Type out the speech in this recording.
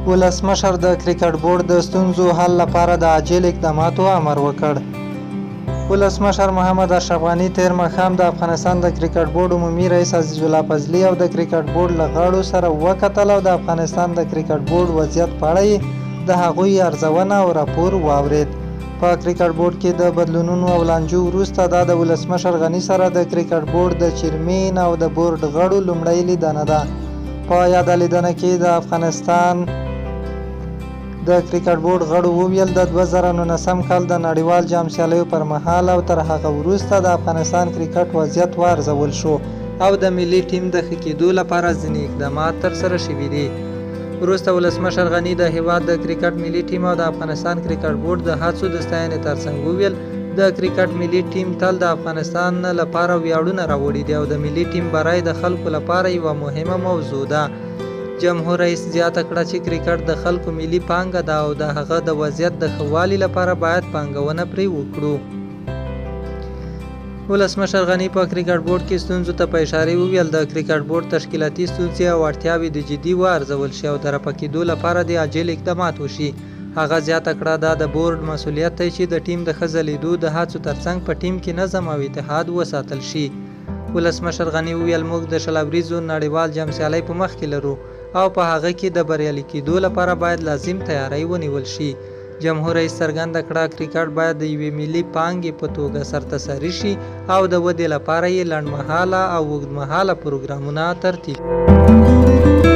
ولسمشر د کرکټ بورډ د ستونزو حل لپاره د عاجل اقداماتو امر وکړ. ولسمشر محمد اشرف غني تېر ماښام د افغانستان د کرکټ بورډ عمومي رئیس عزیز الله فضلي او د کرکټ بورډ له غړو سره وکتل او د افغانستان د کرکټ بورډ وضعیت په اړه د هغوی ارزونه او راپور واورېد. په کرکټ بورډ کې د بدلونونو او لانجو وروسته دا د ولسمشر غني سره د کرکټ بورډ د چیرمین او د بورډ غړو لومړۍ لیدنه ده. په یاده لیدنه کې د افغانستان د کرکټ بورډ غړو وویل د 2019 کال د نړیوال جام سیالیو پر مهال او تر هغه وروسته د افغانستان کرکټ وضعیت وارزول شو او د ملي ټیم د ښه کېدو لپاره ځینې اقدامات ترسره شوي دي. وروسته ولسمشر غني د هیواد د کرکټ ملي ټیم او د افغانستان کرکټ بورډ د هڅو د ستاینې ترڅنګ وویل د کرکټ ملي ټیم تل د افغانستان لپاره ویاړونه راوړي دي او د ملي ټیم برای د خلکو لپاره یوه مهمه موضوع ده. جمهور رئیس زیاته کړه چې کرکټ د خلکو ملي پانګه ده او د هغه د وضعیت د ښه والي لپاره باید پانګونه پرې وکړو. ولسمشر غني په کرکټ بورډ کې ستونزو ته په اشاره وویل د کرکټ بورډ تشکیلاتي ستونزې او اړتیاوې د جدي وارزول شي او د رفع کېدو لپاره د عاجل اقدامات وشي. هغه زیاته کړه دا د بورډ مسؤلیت دی چې د ټیم د ښه ځلېدو د هڅو ترڅنګ په ټیم کې نظم او اتحاد وساتل شي. ولسمشر غني وویل موږ د شل اوریزو نړیوال جام سیالۍ په مخ کې لرو او په هغه کې د بریالي کېدو لپاره باید لازم تیاری ونیول شي. جمهور رئیس څرګنده کړه کرکټ باید د یوې ملي پانګې په توګه سرته سري شي او د ودې لپاره یې لنډمهاله او اوږدمهاله پروګرامونه ترتیب